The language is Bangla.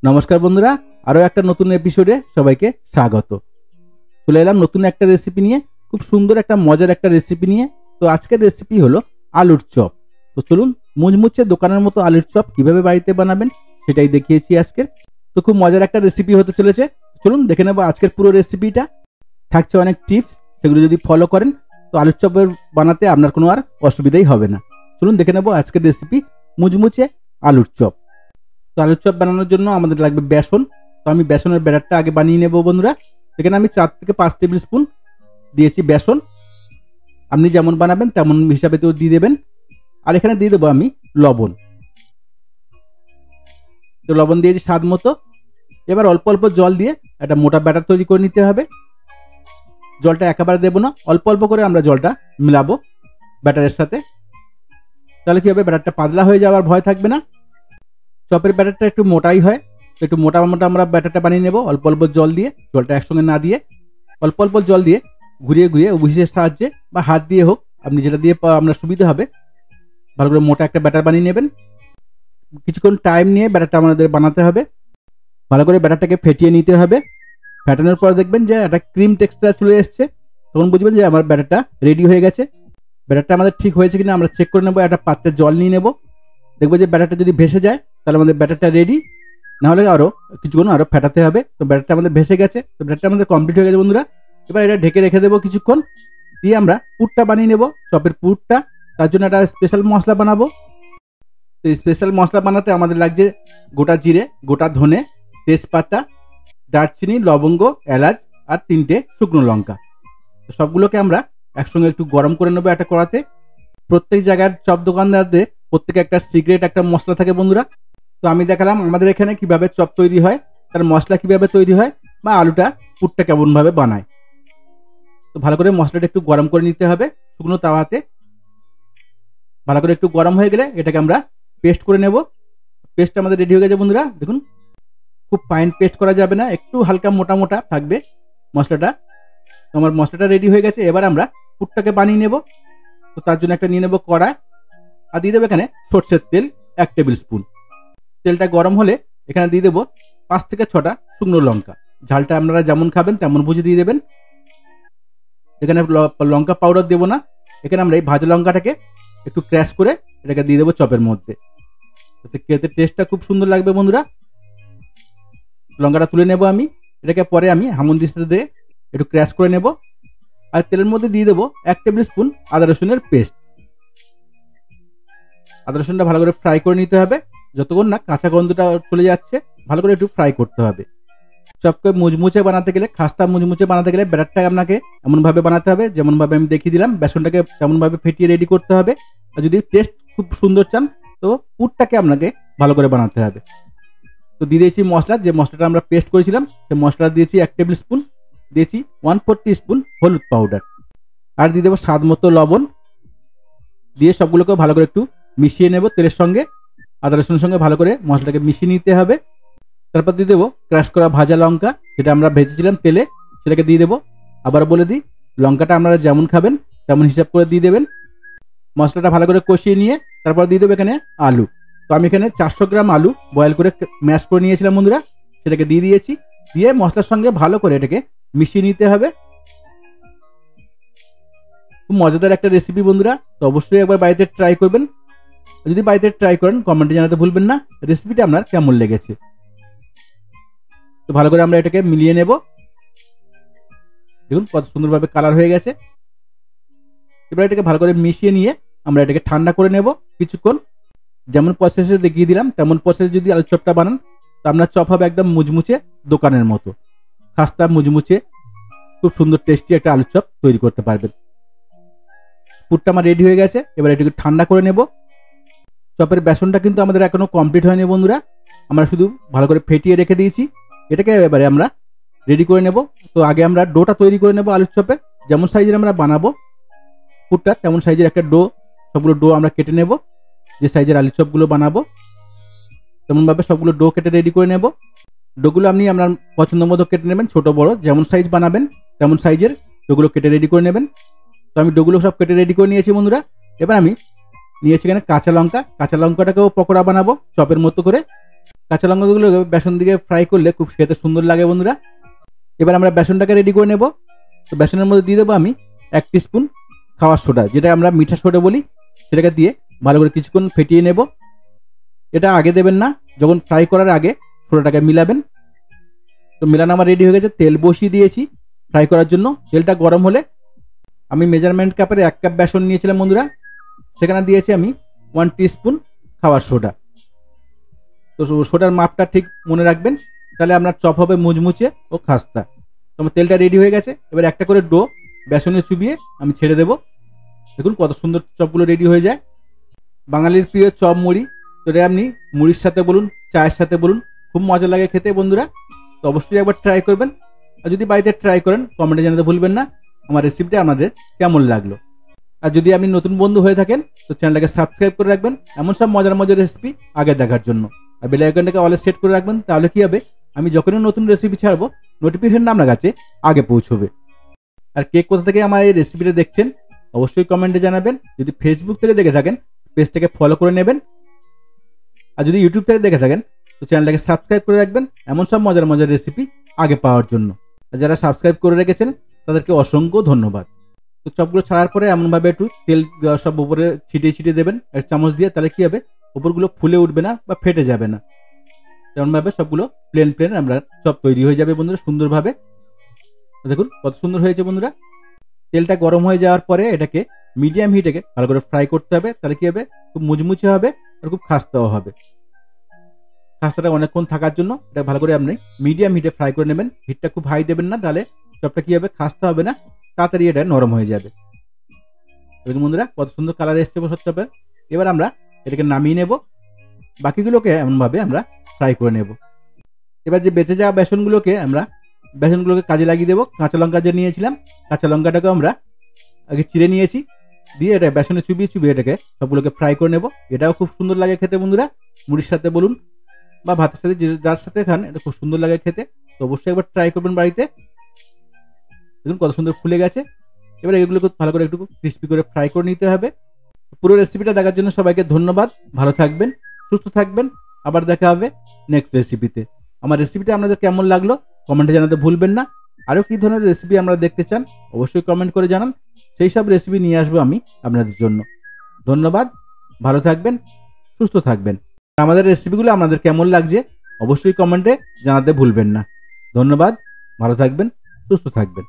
নমস্কার বন্ধুরা, আরও একটা নতুন এপিসোডে সবাইকে স্বাগত। চলে এলাম নতুন একটা রেসিপি নিয়ে, খুব সুন্দর একটা মজার একটা রেসিপি নিয়ে। তো আজকের রেসিপি হলো আলুর চপ। তো চলুন, মুচমুচে দোকানের মতো আলুর চপ কিভাবে বাড়িতে বানাবেন সেটাই দেখিয়েছি আজকের। তো খুব মজার একটা রেসিপি হতে চলেছে। চলুন দেখে নেবো আজকের পুরো রেসিপিটা। থাকছে অনেক টিপস, সেগুলো যদি ফলো করেন তো আলুর চপের বানাতে আপনার কোনো আর অসুবিধাই হবে না। চলুন দেখে নেবো আজকের রেসিপি মুচমুচে আলুর চপ। তো আলুর চপ বানানোর জন্য আমাদের লাগবে বেসন। তো আমি বেসনের ব্যাটারটা আগে বানিয়ে নেব বন্ধুরা। এখানে আমি 4 থেকে 5 টেবিল স্পুন দিয়েছি বেসন। আপনি যেমন বানাবেন তেমন হিসাবে তো দিয়ে দেবেন। আর এখানে দিয়ে দেবো আমি লবণ। তো লবণ দিয়েছি স্বাদ মতো। এবার অল্প অল্প জল দিয়ে একটা মোটা ব্যাটার তৈরি করে নিতে হবে। জলটা একেবারে দেবো না, অল্প অল্প করে আমরা জলটা মিলাবো ব্যাটারের সাথে। তাহলে কি হবে, ব্যাটারটা পাতলা হয়ে যাওয়ার ভয় থাকবে না। চপের ব্যাটারটা একটু মোটাই হয়, তো একটু মোটা মোটা আমরা ব্যাটারটা বানিয়ে নেব অল্প অল্প জল দিয়ে। জলটা একসঙ্গে না দিয়ে অল্প অল্প জল দিয়ে ঘুরিয়ে ঘুরিয়ে হুইসের সাহায্যে বা হাত দিয়ে হোক, আপনি যেটা দিয়ে আপনার সুবিধা হবে, ভালো করে মোটা একটা ব্যাটার বানিয়ে নেবেন। কিছুক্ষণ টাইম নিয়ে ব্যাটারটা আমাদের বানাতে হবে। ভালো করে ব্যাটারটাকে ফেটিয়ে নিতে হবে। ফেটানোর পর দেখবেন যে একটা ক্রিম টেক্সচার চলে এসছে, তখন বুঝবেন যে আমার ব্যাটারটা রেডি হয়ে গেছে। ব্যাটারটা আমাদের ঠিক হয়েছে কিনা আমরা চেক করে নেবো। একটা পাত্রে জল নিয়ে নেব। দেখবো যে ব্যাটারটা যদি ভেসে যায় তাহলে আমাদের ব্যাটারটা রেডি, না হলে আরও কিছুক্ষণ আরও ফেটাতে হবে। তো ব্যাটারটা আমাদের ভেসে গেছে, তো ব্যাটারটা আমাদের কমপ্লিট হয়ে গেছে বন্ধুরা। এবার এটা ঢেকে রেখে দেবো কিছুক্ষণ। দিয়ে আমরা পুরটা বানিয়ে নেব, চপের পুরটা। তার জন্য একটা স্পেশাল মশলা বানাবো। তো স্পেশাল মশলা বানাতে আমাদের লাগছে গোটা জিরে, গোটা ধনে, তেজপাতা, দারচিনি, লবঙ্গ, এলাচ আর 3টে শুকনো লঙ্কা। তো সবগুলোকে আমরা একসঙ্গে একটু গরম করে নেবো একটা কড়াতে। প্রত্যেক জায়গার চপ দোকানদারদের প্রত্যেকে একটা সিক্রেট একটা মশলা থাকে বন্ধুরা। তো আমি দেখালাম আমাদের এখানে কিভাবে চপ তৈরি হয়, তার মশলা কিভাবে তৈরি হয়, বা আলুটা পুরটা কেমনভাবে বানায়। তো ভালো করে মশলাটা একটু গরম করে নিতে হবে শুকনো তাওয়াতে। ভালো করে একটু গরম হয়ে গেলে এটাকে আমরা পেস্ট করে নেব। পেস্টটা আমাদের রেডি হয়ে গেছে বন্ধুরা। দেখুন, খুব ফাইন পেস্ট করা যাবে না, একটু হালকা মোটা মোটা থাকবে মশলাটা। তো আমার মশলাটা রেডি হয়ে গেছে। এবার আমরা পুরটাকে বানিয়ে নেব। তো তার জন্য একটা নিয়ে নেব কড়া, আর দিয়ে দেবো এখানে সর্ষের তেল 1 টেবিল স্পুন। তেলটা গরম হলে এখানে দিয়ে দেবো 5 থেকে 6টা শুকনো লঙ্কা। ঝালটা আপনারা যেমন খাবেন তেমন বুঝে দিয়ে দেবেন। এখানে লঙ্কা পাউডার দেবো না, এখানে আমরা এই ভাজা লঙ্কাটাকে একটু ক্র্যাশ করে এটাকে দিয়ে দেবো চপের মধ্যে। খেতে টেস্টটা খুব সুন্দর লাগবে বন্ধুরা। লঙ্কাটা তুলে নেব আমি। এটাকে পরে আমি হামুদিস্তাতে দিয়ে একটু ক্র্যাশ করে নেব। আর তেলের মধ্যে দিয়ে দেবো 1 টেবিল স্পুন আদা রসুনের পেস্ট। আদা রসুনটা ভালো করে ফ্রাই করে নিতে হবে, যতক্ষণ না কাঁচা গন্ধটা চলে যাচ্ছে ভালো করে একটু ফ্রাই করতে হবে। চপকে মুচমুচে বানাতে গেলে, খাস্তা মুচমুচে বানাতে গেলে ব্যাটারটা আপনাকে এমনভাবে বানাতে হবে যেমনভাবে আমি দেখিয়ে দিলাম। বেসনটাকে তেমনভাবে ফেটিয়ে রেডি করতে হবে। আর যদি টেস্ট খুব সুন্দর চান তো পুরটাকে আপনাকে ভালো করে বানাতে হবে। তো দিয়ে দিয়েছি মশলা, যে মশলাটা আমরা পেস্ট করেছিলাম সেই মশলা দিয়েছি 1 টেবিল স্পুন। দিয়েছি 1/4 টিস্পুন হলুদ পাউডার, আর দিয়ে দেবো স্বাদ মতো লবণ। দিয়ে সবগুলোকে ভালো করে একটু মিশিয়ে নেব তেলের সঙ্গে, আদা রসুনের সঙ্গে ভালো করে মশলাটাকে মিশিয়ে নিতে হবে। তারপর দিয়ে দেবো ক্রাশ করা ভাজা লঙ্কা, যেটা আমরা ভেজেছিলাম তেলে, সেটাকে দিয়ে দেবো। আবার বলে দিই, লঙ্কাটা আপনারা যেমন খাবেন তেমন হিসাব করে দিয়ে দেবেন। মশলাটা ভালো করে কষিয়ে নিয়ে তারপর দিয়ে দেবো এখানে আলু। তো আমি এখানে 400 গ্রাম আলু বয়েল করে ম্যাশ করে নিয়েছিলাম বন্ধুরা, সেটাকে দিয়ে দিয়েছি। দিয়ে মশলার সঙ্গে ভালো করে এটাকে মিশিয়ে নিতে হবে। খুব মজাদার একটা রেসিপি বন্ধুরা, তো অবশ্যই একবার বাড়িতে ট্রাই করবেন। যদি বাড়িতে ট্রাই করেন কমেন্টে জানাতে ভুলবেন না রেসিপিটা আপনার কেমন লেগেছে। তো ভালো করে আমরা এটাকে মিলিয়ে নেব। দেখুন কত সুন্দরভাবে কালার হয়ে গেছে। এবার এটাকে ভালো করে মিশিয়ে নিয়ে আমরা এটাকে ঠান্ডা করে নেব কিছুক্ষণ। যেমন প্রসেসে দেখিয়ে দিলাম তেমন প্রসেসে যদি আলু চপটা বানান তো আপনার চপ হবে একদম মুচমুচে দোকানের মতো, খাস্তা মুচমুচে খুব সুন্দর টেস্টি একটা আলু চপ তৈরি করতে পারবেন। পুরটা আমার রেডি হয়ে গেছে। এবার এটাকে ঠান্ডা করে নেব। চপের বেসনটা কিন্তু আমাদের এখনো কমপ্লিট হয়নি বন্ধুরা, আমরা শুধু ভালো করে ফেটিয়ে রেখে দিয়েছি। এটাকে এবারে আমরা রেডি করে নেব। তো আগে আমরা ডোটা তৈরি করে নেব আলুর চপের। যেমন সাইজের আমরা বানাবো পুরটা তেমন সাইজের একটা ডো, সবগুলো ডো আমরা কেটে নেব। যে সাইজের আলুর চপগুলো বানাবো তেমনভাবে সবগুলো ডো কেটে রেডি করে নেব। ডোগুলো আপনি আপনার পছন্দ মতো কেটে নেবেন, ছোট বড় যেমন সাইজ বানাবেন তেমন সাইজের ডোগুলো কেটে রেডি করে নেবেন। তো আমি ডোগুলো সব কেটে রেডি করে নিয়েছি বন্ধুরা। এবার আমি নিয়েছি এখানে কাঁচা লঙ্কা। কাঁচা লঙ্কাটাকেও পকোড়া বানাবো চপের মতো করে। কাঁচা লঙ্কাগুলো বেসন দিকে ফ্রাই করলে খুব খেতে সুন্দর লাগে বন্ধুরা। এবার আমরা বেসনটাকে রেডি করে নেব। তো বেসনের মধ্যে দিয়ে দেবো আমি 1 টিস্পুন খাওয়ার সোডা, যেটা আমরা মিঠা সোডা বলি, সেটাকে দিয়ে ভালো করে কিছুক্ষণ ফেটিয়ে নেব। এটা আগে দেবেন না, যখন ফ্রাই করার আগে সোডাটাকে মিলাবেন। তো মিলানো আমার রেডি হয়ে গেছে। তেল বসিয়ে দিয়েছি ফ্রাই করার জন্য। তেলটা গরম হলে আমি মেজারমেন্ট কাপের 1 কাপ বেসন নিয়েছিলাম বন্ধুরা, সেখানে দিয়েছি আমি 1 টিস্পুন খাওয়ার সোডা। তো সোডার মাপটা ঠিক মনে রাখবেন, তাহলে আপনার চপ হবে মুচমুচে ও খাস্তা। তো আমার তেলটা রেডি হয়ে গেছে। এবার একটা করে ডো বেসনে চুবিয়ে আমি ছেড়ে দেবো। দেখুন কত সুন্দর চপগুলো রেডি হয়ে যায়। বাঙালির প্রিয় চপ মুড়ি, তো এটা আপনি মুড়ির সাথে বলুন, চায়ের সাথে বলুন, খুব মজা লাগে খেতে বন্ধুরা। তো অবশ্যই একবার ট্রাই করবেন। আর যদি বাড়িতে ট্রাই করেন কমেন্টে জানাতে ভুলবেন না আমার রেসিপিটা আপনাদের কেমন লাগলো। আর যদি আপনি নতুন বন্ধু হয়ে থাকেন তো চ্যানেলটাকে সাবস্ক্রাইব করে রাখবেন এমন সব মজার মজার রেসিপি আগে দেখার জন্য। আর বেল আইকনটাকে অলে সেট করে রাখবেন, তাহলে কি হবে, আমি যখনই নতুন রেসিপি ছাড়বো নোটিফিকেশন আপনার কাছে আগে পৌঁছবে। আর কে কোথা থেকে আমার এই রেসিপিটা দেখছেন অবশ্যই কমেন্টে জানাবেন। যদি ফেসবুক থেকে দেখে থাকেন পেজটাকে ফলো করে নেবেন। আর যদি ইউটিউব থেকে দেখে থাকেন তো চ্যানেলটাকে সাবস্ক্রাইব করে রাখবেন এমন সব মজার মজার রেসিপি আগে পাওয়ার জন্য। আর যারা সাবস্ক্রাইব করে রেখেছেন তাদেরকে অসংখ্য ধন্যবাদ। তো চপগুলো ছাড়ার পরে এমনভাবে একটু তেল সব উপরে ছিটিয়ে ছিটিয়ে দেবেন এক চামচ দিয়ে, তাহলে কি হবে, উপরগুলো ফুলে উঠবে না বা ফেটে যাবে না। তেমনভাবে সবগুলো প্লেন প্লেন আমরা চপ তৈরি হয়ে যাবে বন্ধুরা সুন্দরভাবে। দেখুন কত সুন্দর হয়েছে বন্ধুরা। তেলটা গরম হয়ে যাওয়ার পরে এটাকে মিডিয়াম হিটে ভালো করে ফ্রাই করতে হবে, তাহলে কি হবে, খুব মুচমুচে হবে আর খুব খাস্তাও হবে। খাস্তাটা অনেকক্ষণ থাকার জন্য এটা ভালো করে আপনি মিডিয়াম হিটে ফ্রাই করে নেবেন। হিটটা খুব হাই দেবেন না, তাহলে চপটা কি হবে, খাস্তা হবে না, তাড়াতাড়ি এটা নরম হয়ে যাবে। দেখুন বন্ধুরা কত সুন্দর কালার এসছে সব চপের। এবার আমরা এটাকে নামিয়ে নেব। বাকিগুলোকে এমনভাবে আমরা ফ্রাই করে নেব। এবার যে বেঁচে যাওয়া বেসনগুলোকে কাজে লাগিয়ে দেবো। কাঁচা লঙ্কা যে নিয়েছিলাম, কাঁচা লঙ্কাটাকে আমরা আগে চিড়ে নিয়েছি, দিয়ে এটা বেসনে চুবিয়ে চুবিয়ে এটাকে সবগুলোকে ফ্রাই করে নেব। এটাও খুব সুন্দর লাগে খেতে বন্ধুরা, মুড়ির সাথে বলুন বা ভাতের সাথে যার সাথে খান, এটা খুব সুন্দর লাগে খেতে। তো অবশ্যই একবার ট্রাই করবেন বাড়িতে। দেখুন কত সুন্দর ফুলে গেছে। এবার এগুলোকে ভালো করে একটু ক্রিস্পি করে ফ্রাই করে নিতে হবে। পুরো রেসিপিটা দেখার জন্য সবাইকে ধন্যবাদ। ভালো থাকবেন, সুস্থ থাকবেন। আবার দেখা হবে নেক্সট রেসিপিতে। আমার রেসিপিটা আপনাদের কেমন লাগলো কমেন্টে জানাতে ভুলবেন না। আরও কী ধরনের রেসিপি আমরা দেখতে চান অবশ্যই কমেন্ট করে জানান, সেই সব রেসিপি নিয়ে আসবো আমি আপনাদের জন্য। ধন্যবাদ, ভালো থাকবেন, সুস্থ থাকবেন। আমাদের রেসিপিগুলো আপনাদের কেমন লাগছে অবশ্যই কমেন্টে জানাতে ভুলবেন না। ধন্যবাদ, ভালো থাকবেন, সুস্থ থাকবেন।